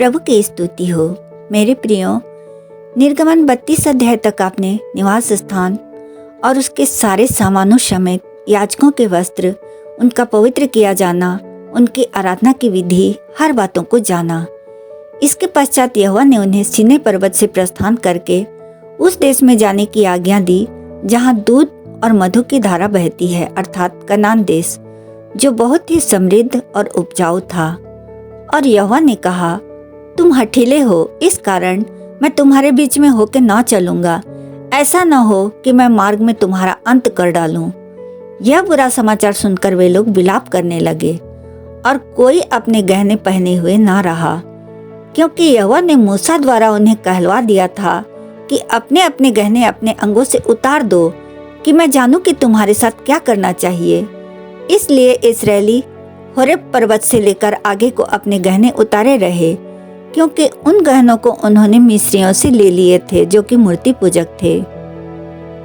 प्रभु की स्तुति हो। मेरे प्रियो, निर्गमन 32 अध्याय तक आपने निवास स्थान और उसके सारे सामानों समेत याजकों के वस्त्र, उनका पवित्र किया जाना, उनकी आराधना की विधि, हर बातों को जाना। इसके पश्चात यहोवा ने उन्हें सीनै पर्वत से प्रस्थान करके उस देश में जाने की आज्ञा दी जहां दूध और मधु की धारा बहती है, अर्थात कनान देश, जो बहुत ही समृद्ध और उपजाऊ था। और यहोवा ने कहा, तुम हठीले हो, इस कारण मैं तुम्हारे बीच में होकर न चलूंगा। ऐसा न हो कि मैं मार्ग में तुम्हारा अंत कर डालूं। यह बुरा समाचार सुनकर वे लोग विलाप करने लगे और कोई अपने गहने पहने हुए न रहा, क्योंकि यहोवा ने मूसा द्वारा उन्हें कहलवा दिया था कि अपने अपने गहने अपने अंगों से उतार दो कि मैं जानूं कि तुम्हारे साथ क्या करना चाहिए। इसलिए इस्राएली होरेब पर्वत से लेकर आगे को अपने गहने उतारे रहे, क्योंकि उन गहनों को उन्होंने मिस्रियों से ले लिए थे जो कि मूर्ति पूजक थे।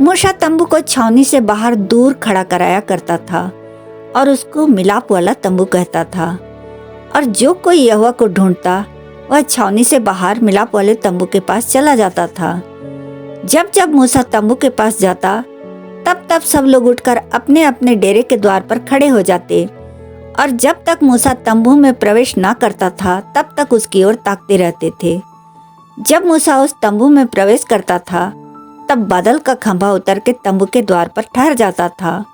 मूसा तंबू को छावनी से बाहर दूर खड़ा कराया करता था और उसको मिलाप वाला तंबू कहता था। और जो कोई यहोवा को ढूंढता वह छावनी से बाहर मिलाप वाले तंबू के पास चला जाता था। जब जब मूसा तंबू के पास जाता तब तब सब लोग उठकर अपने अपने डेरे के द्वार पर खड़े हो जाते, और जब तक मूसा तंबू में प्रवेश ना करता था तब तक उसकी ओर ताकते रहते थे। जब मूसा उस तंबू में प्रवेश करता था तब बादल का खंभा उतर के तंबू के द्वार पर ठहर जाता था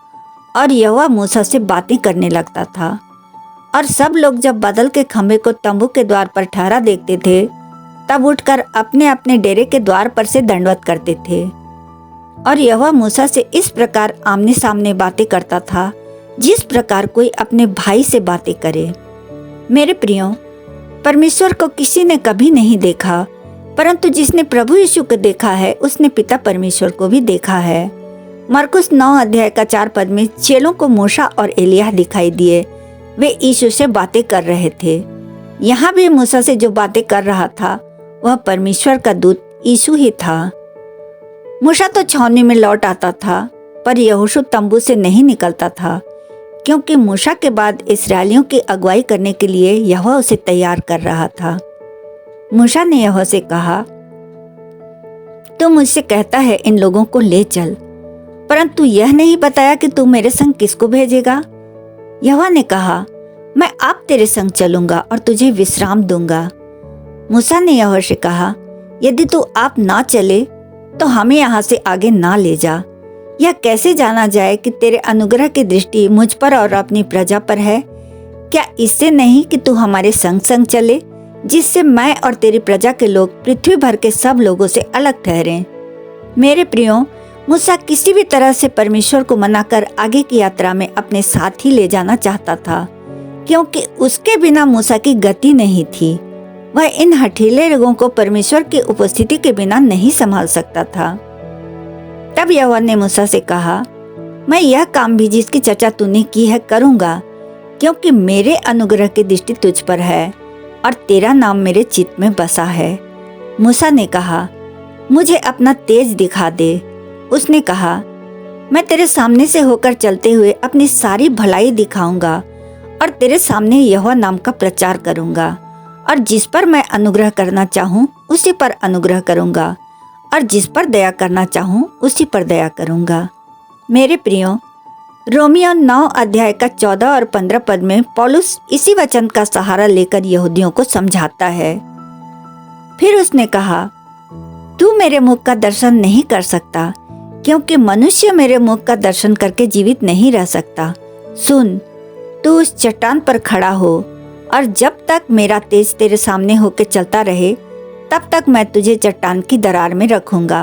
और यहोवा मूसा से बातें करने लगता था। और सब लोग जब बादल के खंभे को तंबू के द्वार पर ठहरा देखते थे तब उठकर अपने अपने डेरे के द्वार पर से दंडवत करते थे। और यहोवा मूसा से इस प्रकार आमने सामने बातें करता था जिस प्रकार कोई अपने भाई से बातें करे। मेरे प्रियो, परमेश्वर को किसी ने कभी नहीं देखा, परंतु जिसने प्रभु यीशु को देखा है उसने पिता परमेश्वर को भी देखा है। मरकुस 9 अध्याय का 4 पद में चेलों को मूसा और एलिय्याह दिखाई दिए। वे यीशु से बातें कर रहे थे। यहाँ भी मूसा से जो बातें कर रहा था वह परमेश्वर का दूत यीशु ही था। मूसा तो छावनी में लौट आता था, पर यहोशू तंबू से नहीं निकलता था, क्योंकि मूसा के बाद इस्राएलियों की अगुवाई करने के लिए यहोवा उसे तैयार कर रहा था। मूसा ने यहोवा से कहा, तू मुझसे कहता है इन लोगों को ले चल, परंतु यह नहीं बताया कि तू मेरे संग किसको भेजेगा। यहोवा ने कहा, मैं आप तेरे संग चलूंगा और तुझे विश्राम दूंगा। मूसा ने यहोवा से कहा, यदि तू आप ना चले तो हमें यहाँ से आगे ना ले जा। यह कैसे जाना जाए कि तेरे अनुग्रह की दृष्टि मुझ पर और अपनी प्रजा पर है? क्या इससे नहीं कि तू हमारे संग संग चले, जिससे मैं और तेरी प्रजा के लोग पृथ्वी भर के सब लोगों से अलग ठहरें। मेरे प्रियो, मूसा किसी भी तरह से परमेश्वर को मनाकर आगे की यात्रा में अपने साथ ही ले जाना चाहता था, क्योंकि उसके बिना मूसा की गति नहीं थी। वह इन हठीले लोगों को परमेश्वर की उपस्थिति के बिना नहीं संभाल सकता था। तब यहोवा ने मूसा से कहा, मैं यह काम भी जिसकी चर्चा तूने की है करूंगा, क्योंकि मेरे अनुग्रह की दृष्टि तुझ पर है और तेरा नाम मेरे चित्त में बसा है। मूसा ने कहा, मुझे अपना तेज दिखा दे। उसने कहा, मैं तेरे सामने से होकर चलते हुए अपनी सारी भलाई दिखाऊंगा और तेरे सामने यहोवा नाम का प्रचार करूंगा, और जिस पर मैं अनुग्रह करना चाहूं उसी पर अनुग्रह करूंगा, और जिस पर दया करना चाहूं उसी पर दया करूंगा। मेरे प्रियो, रोमियो 9 अध्याय का 14 और 15 पद में पौलुस इसी वचन का सहारा लेकर यहूदियों को समझाता है। फिर उसने कहा, तू मेरे मुख का दर्शन नहीं कर सकता, क्योंकि मनुष्य मेरे मुख का दर्शन करके जीवित नहीं रह सकता। सुन, तू उस चट्टान पर खड़ा हो, और जब तक मेरा तेज तेरे सामने होकर चलता रहे तब तक मैं तुझे चट्टान की दरार में रखूंगा,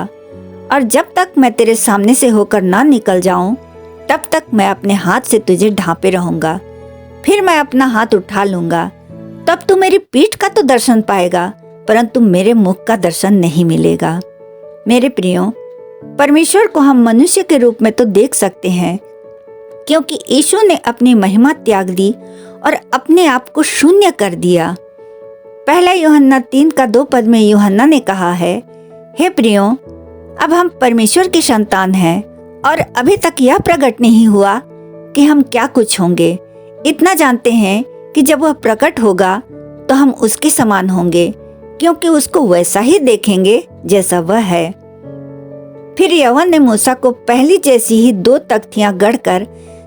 और जब तक मैं तेरे सामने से होकर ना निकल जाऊं तब तक मैं अपने हाथ से तुझे ढांपे रहूंगा। फिर मैं अपना हाथ उठा लूंगा, तब तू मेरी पीठ का तो दर्शन पाएगा, परंतु मेरे मुख का दर्शन नहीं मिलेगा। मेरे प्रियो, परमेश्वर को हम मनुष्य के रूप में तो देख सकते हैं, क्योंकि यीशु ने अपनी महिमा त्याग दी और अपने आप को शून्य कर दिया। पहला यूहन्ना 3 का 2 पद में यूहन्ना ने कहा है, हे प्रियो, अब हम परमेश्वर की संतान हैं और अभी तक यह प्रकट नहीं हुआ कि हम क्या कुछ होंगे। इतना जानते हैं कि जब वह प्रकट होगा तो हम उसके समान होंगे, क्योंकि उसको वैसा ही देखेंगे जैसा वह है। फिर यहोवा ने मूसा को पहली जैसी ही 2 तख्तियां गढ़कर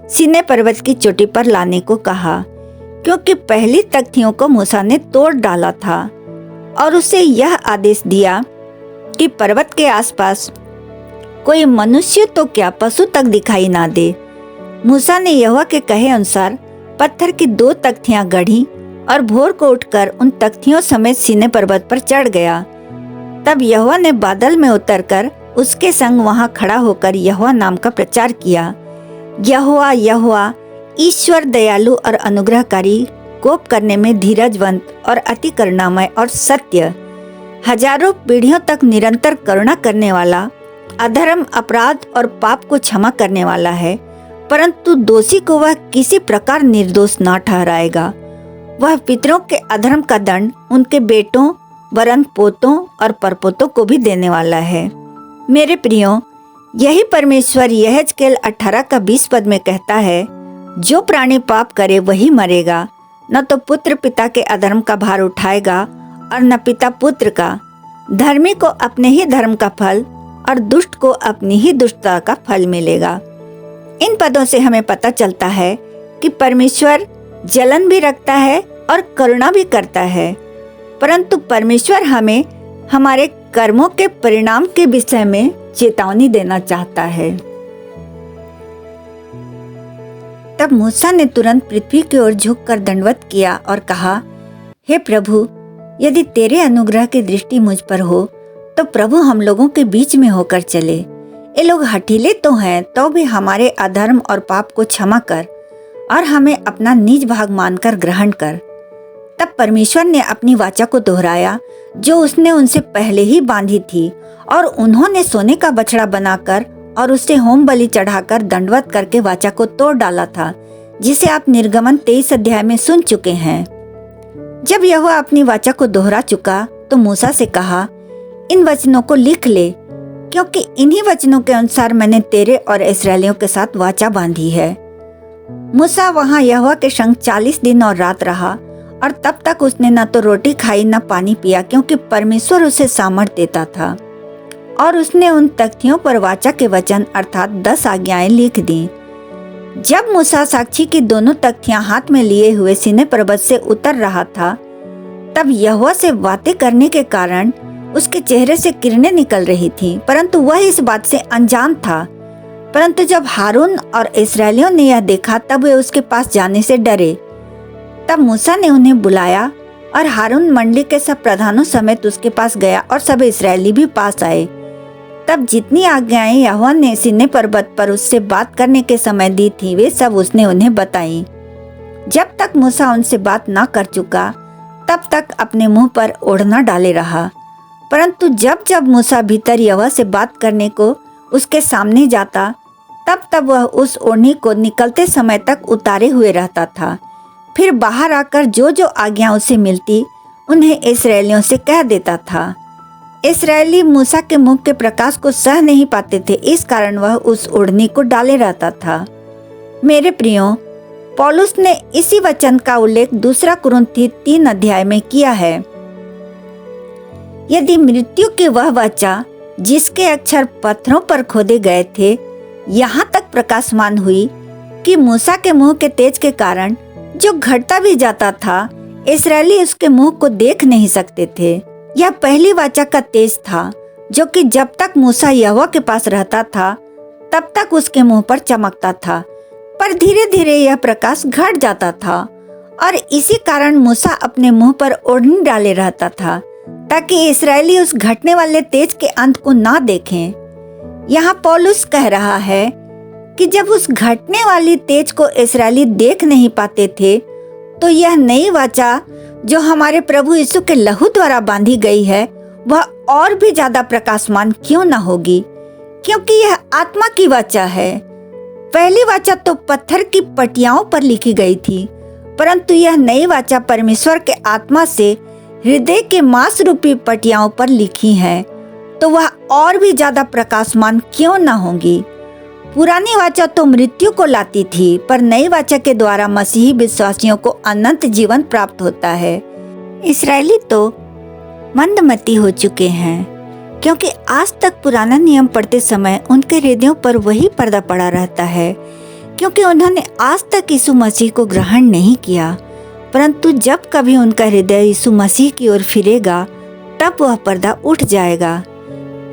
सीनै पर्वत की चोटी पर लाने को कहा, क्योंकि पहली तख्तियों को मूसा ने तोड़ डाला था, और उसे यह आदेश दिया कि पर्वत के आसपास कोई मनुष्य तो क्या पशु तक दिखाई ना दे। मूसा ने यहोवा के कहे अनुसार पत्थर की 2 तख्तियां गढ़ी और भोर को उठकर उन तख्तियों समेत सीनै पर्वत पर चढ़ गया। तब यहोवा ने बादल में उतरकर उसके संग वहां खड़ा होकर यहोवा नाम का प्रचार किया। यहोवा यहोवा ईश्वर दयालु और अनुग्रहकारी, कोप करने में धीरजवंत और अति करुणामय और सत्य, हजारों पीढ़ियों तक निरंतर करुणा करने वाला, अधर्म अपराध और पाप को क्षमा करने वाला है, परंतु दोषी को वह किसी प्रकार निर्दोष ना ठहराएगा। वह पितरों के अधर्म का दंड उनके बेटों वरन पोतों और परपोतों को भी देने वाला है। मेरे प्रियो, यही परमेश्वर यहेजकेल 18 का 20 पद में कहता है, जो प्राणी पाप करे वही मरेगा, न तो पुत्र पिता के अधर्म का भार उठाएगा और न पिता पुत्र का। धर्मी को अपने ही धर्म का फल और दुष्ट को अपनी ही दुष्टता का फल मिलेगा। इन पदों से हमें पता चलता है कि परमेश्वर जलन भी रखता है और करुणा भी करता है, परंतु परमेश्वर हमें हमारे कर्मों के परिणाम के विषय में चेतावनी देना चाहता है। तब मूसा ने तुरंत पृथ्वी की ओर झुककर दंडवत किया और कहा, हे प्रभु, यदि तेरे अनुग्रह की दृष्टि मुझ पर हो तो प्रभु हम लोगों के बीच में होकर चले। ये लोग हठीले तो हैं, तो भी हमारे अधर्म और पाप को क्षमा कर और हमें अपना निज भाग मानकर ग्रहण कर। तब परमेश्वर ने अपनी वाचा को दोहराया जो उसने उनसे पहले ही बांधी थी, और उन्होंने सोने का बछड़ा बनाकर और उससे होम बलि चढ़ाकर दंडवत करके वाचा को तोड़ डाला था, जिसे आप निर्गमन 23 अध्याय में सुन चुके हैं। जब यहोवा अपनी वाचा को दोहरा चुका तो मूसा से कहा, इन वचनों को लिख ले, क्योंकि इन्हीं वचनों के अनुसार मैंने तेरे और इस्राएलियों के साथ वाचा बांधी है। मूसा वहां यहोवा के संग 40 दिन और रात रहा, और तब तक उसने न तो रोटी खाई न पानी पिया, क्योंकि परमेश्वर उसे सामर्थ देता था। और उसने उन तख्तियों पर वाचा के वचन अर्थात 10 आज्ञाएं लिख दी। जब मूसा साक्षी की दोनों तख्तियां हाथ में लिए हुए सीनै पर्वत से उतर रहा था, तब यहोवा से बातें करने के कारण उसके चेहरे से किरणें निकल रही थीं, परंतु वह इस बात से अनजान था। परंतु जब हारून और इस्राएलियों ने यह देखा तब वे उसके पास जाने से डरे। तब मूसा ने उन्हें बुलाया और हारून मंडली के सब प्रधानों समेत उसके पास गया, और सब इस्राएली भी पास आए। तब जितनी आज्ञाएं यहोवा ने सीनै पर्वत पर उससे बात करने के समय दी थी, वे सब उसने उन्हें बताई। जब तक मूसा उनसे बात ना कर चुका तब तक अपने मुंह पर ओढ़ना डाले रहा, परंतु जब जब मूसा भीतर यहोवा से बात करने को उसके सामने जाता, तब तब वह उस ओढ़नी को निकलते समय तक उतारे हुए रहता था। फिर बाहर आकर जो जो आज्ञा उसे मिलती उन्हें इस्राएलियों से कह देता था। इस्राएली मूसा के मुख के प्रकाश को सह नहीं पाते थे, इस कारण वह उस ओढ़नी को डाले रहता था। मेरे प्रियो, पौलुस ने इसी वचन का उल्लेख 2 कुरिन्थी 3 अध्याय में किया है। यदि मृत्यु की वह वाचा जिसके अक्षर पत्थरों पर खोदे गए थे यहाँ तक प्रकाशमान हुई कि मूसा के मुंह के तेज के कारण जो घटता भी जाता था, इस्राएली उसके मुंह को देख नहीं सकते थे। यह पहली वाचा का तेज था, जो कि जब तक मूसा यहोवा के पास रहता था तब तक उसके मुंह पर चमकता था, पर धीरे धीरे यह प्रकाश घट जाता था, और इसी कारण मूसा अपने मुंह पर ओढ़नी डाले रहता था, ताकि इस्राएली उस घटने वाले तेज के अंत को ना देखें। यहाँ पौलुस कह रहा है कि जब उस घटने वाली तेज को इस्राएली देख नहीं पाते थे, तो यह नई वाचा जो हमारे प्रभु यीशु के लहू द्वारा बांधी गई है, वह और भी ज्यादा प्रकाशमान क्यों न होगी, क्योंकि यह आत्मा की वाचा है। पहली वाचा तो पत्थर की पटियाओं पर लिखी गई थी, परंतु यह नई वाचा परमेश्वर के आत्मा से हृदय के मांस रूपी पटियाओं पर लिखी है, तो वह और भी ज्यादा प्रकाशमान क्यों न होगी। पुरानी वाचा तो मृत्यु को लाती थी, पर नई वाचा के द्वारा मसीही विश्वासियों को अनंत जीवन प्राप्त होता है। इस्राएली तो मंदमती हो चुके हैं, क्योंकि आज तक पुराना नियम पढ़ते समय उनके हृदयों पर वही पर्दा पड़ा रहता है, क्योंकि उन्होंने आज तक यीशु मसीह को ग्रहण नहीं किया। परंतु जब कभी उनका हृदय यीशु मसीह की ओर फिरेगा, तब वह पर्दा उठ जाएगा।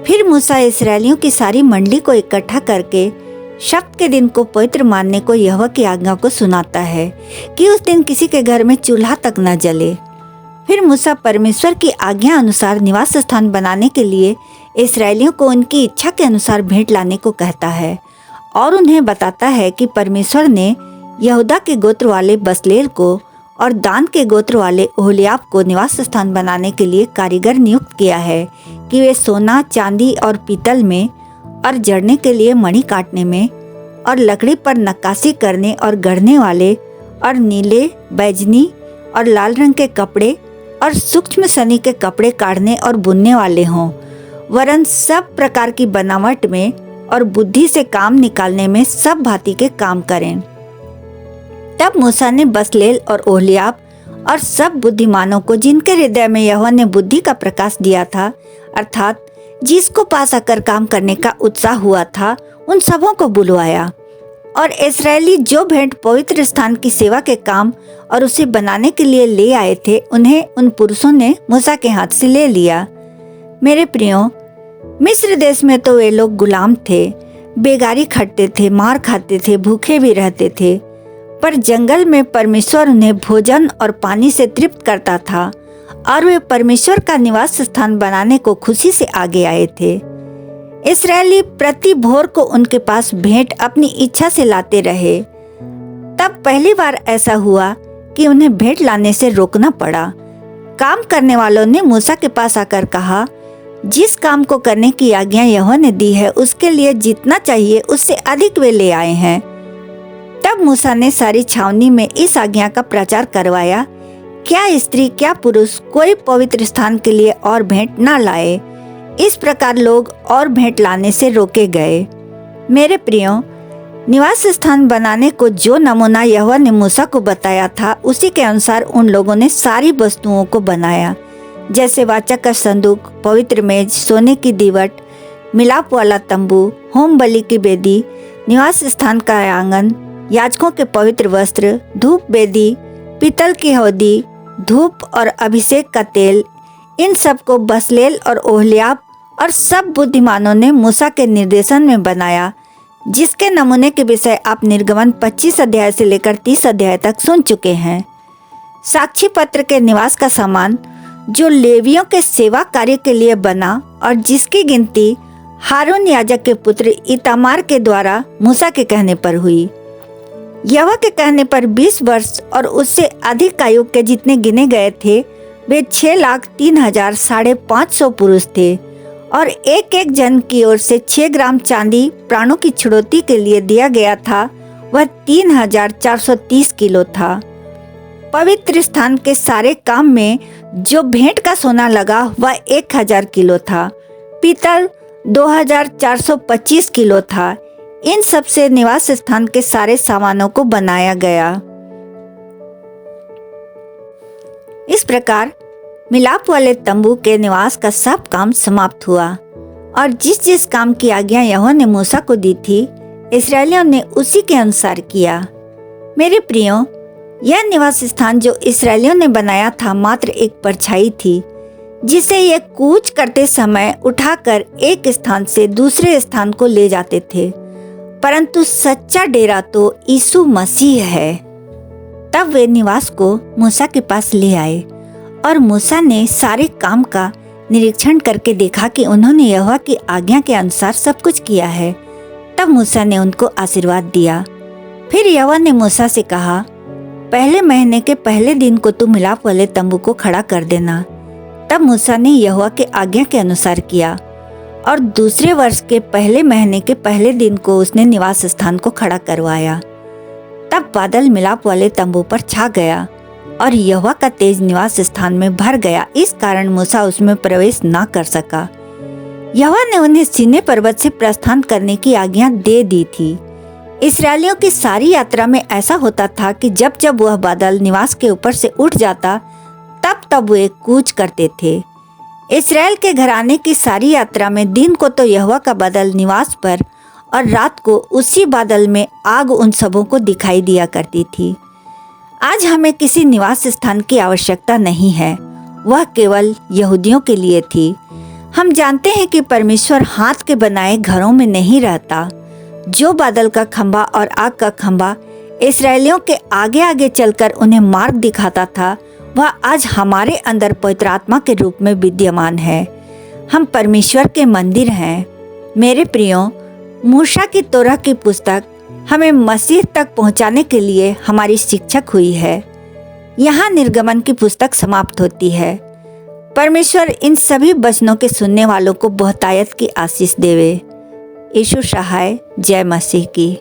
फिर मूसा इस्राएलियों की सारी मंडली को इकट्ठा करके शब्द के दिन को पवित्र मानने को यहोवा की आज्ञा को सुनाता है कि उस दिन किसी के घर में चूल्हा तक न जले। फिर मूसा परमेश्वर की आज्ञा अनुसार निवास स्थान बनाने के लिए इस्राएलियों को उनकी इच्छा के अनुसार भेंट लाने को कहता है और उन्हें बताता है कि परमेश्वर ने यहूदा के गोत्र वाले बसलेल को और दान के गोत्र वाले ओहलियाब को निवास स्थान बनाने के लिए कारीगर नियुक्त किया है कि वे सोना, चांदी और पीतल में और जड़ने के लिए मणि काटने में और लकड़ी पर नक्काशी करने और गढ़ने वाले और नीले, बैजनी और लाल रंग के कपड़े और सूक्ष्म सनी के कपड़े काटने और बुनने वाले हों, वरन सब प्रकार की बनावट में और बुद्धि से काम निकालने में सब भांति के काम करें। तब मूसा ने बसलेल और ओहलियाब और सब बुद्धिमानों को, जिनके हृदय में यहोवा ने बुद्धि का प्रकाश दिया था, अर्थात जिसको पास आकर काम करने का उत्साह हुआ था, उन सबों को बुलवाया। और इस्राएली जो भेंट पवित्र स्थान की सेवा के काम और उसे बनाने के लिए ले आए थे, उन्हें उन पुरुषों ने मूसा के हाथ से ले लिया। मेरे प्रियो, मिस्र देश में तो वे लोग गुलाम थे, बेगारी खटते थे, मार खाते थे, भूखे भी रहते थे, पर जंगल में परमेश्वर उन्हें भोजन और पानी से तृप्त करता था और वे परमेश्वर का निवास स्थान बनाने को खुशी से आगे आए थे। इस्राएली प्रति भोर को उनके पास भेंट अपनी इच्छा से लाते रहे। तब पहली बार ऐसा हुआ कि उन्हें भेंट लाने से रोकना पड़ा। काम करने वालों ने मूसा के पास आकर कहा, जिस काम को करने की आज्ञा यहोवा ने दी है, उसके लिए जितना चाहिए उससे अधिक वे ले आए हैं। तब मूसा ने सारी छावनी में इस आज्ञा का प्रचार करवाया, क्या स्त्री क्या पुरुष कोई पवित्र स्थान के लिए और भेंट न लाए। इस प्रकार लोग और भेंट लाने से रोके गए। मेरे प्रियो, निवास स्थान बनाने को जो नमूना यहोवा ने मूसा को बताया था, उसी के अनुसार उन लोगों ने सारी वस्तुओं को बनाया, जैसे वाचा का संदूक, पवित्र मेज, सोने की दीवट, मिलाप वाला तंबू, होम बलि की बेदी, निवास स्थान का आंगन, याजकों के पवित्र वस्त्र, धूप वेदी, पीतल की हौदी, धूप और अभिषेक का तेल। इन सब को बसलेल और ओहलियाब और सब बुद्धिमानों ने मूसा के निर्देशन में बनाया, जिसके नमूने के विषय आप निर्गमन 25 अध्याय से लेकर 30 अध्याय तक सुन चुके हैं। साक्षी पत्र के निवास का सामान जो लेवियों के सेवा कार्य के लिए बना और जिसकी गिनती हारून याजक के पुत्र इतामार के द्वारा मूसा के कहने पर हुई। यहोवा के कहने पर 20 वर्ष और उससे अधिक आयु के जितने गिने गए थे, वे 6,03,500 पुरुष थे और एक एक जन की ओर से 6 ग्राम चांदी प्राणों की छुड़ौती के लिए दिया गया था, वह 3,430 किलो था। पवित्र स्थान के सारे काम में जो भेंट का सोना लगा वह 1,000 किलो था, पीतल 2,425 किलो था। इन सब से निवास स्थान के सारे सामानों को बनाया गया। इस प्रकार मिलाप वाले तंबू के निवास का सब काम समाप्त हुआ और जिस जिस काम की आज्ञा यहोवा ने मूसा को दी थी, इस्राएलियों ने उसी के अनुसार किया। मेरे प्रियो, यह निवास स्थान जो इस्राएलियों ने बनाया था मात्र एक परछाई थी, जिसे ये कूच करते समय उठाकर एक स्थान से दूसरे स्थान को ले जाते थे, परंतु सच्चा डेरा तो यीशु मसीह है। तब वे निवास को मूसा के पास ले आए और मूसा ने सारे काम का निरीक्षण करके देखा कि उन्होंने यहोवा की आज्ञा के अनुसार सब कुछ किया है। तब मूसा ने उनको आशीर्वाद दिया। फिर यहोवा ने मूसा से कहा, पहले महीने के पहले दिन को तू मिलाप वाले तंबू को खड़ा कर देना। तब मूसा ने यहोवा के आज्ञा के अनुसार किया और दूसरे वर्ष के पहले महीने के पहले दिन को उसने निवास स्थान को खड़ा करवाया। तब बादल मिलाप वाले तंबू पर छा गया और यहोवा का तेज निवास स्थान में भर गया, इस कारण मूसा उसमें प्रवेश न कर सका। यहोवा ने उन्हें सीनै पर्वत से प्रस्थान करने की आज्ञा दे दी थी। इस्राएलियों की सारी यात्रा में ऐसा होता था कि जब जब वह बादल निवास के ऊपर से उठ जाता, तब तब वे कूच करते थे। इस्राएल के घराने की सारी यात्रा में दिन को तो यहोवा का बादल निवास पर और रात को उसी बादल में आग उन सबों को दिखाई दिया करती थी। आज हमें किसी निवास स्थान की आवश्यकता नहीं है, वह केवल यहूदियों के लिए थी। हम जानते हैं कि परमेश्वर हाथ के बनाए घरों में नहीं रहता। जो बादल का खंभा और आग का खंभा इस्राएलियों के आगे आगे चलकर उन्हें मार्ग दिखाता था, वह आज हमारे अंदर पवित्र आत्मा के रूप में विद्यमान है। हम परमेश्वर के मंदिर हैं। मेरे प्रियो, मूसा की तोरह की पुस्तक हमें मसीह तक पहुंचाने के लिए हमारी शिक्षक हुई है। यहाँ निर्गमन की पुस्तक समाप्त होती है। परमेश्वर इन सभी वचनों के सुनने वालों को बहुतायत की आशीष देवे। यीशु सहाय। जय मसीह की।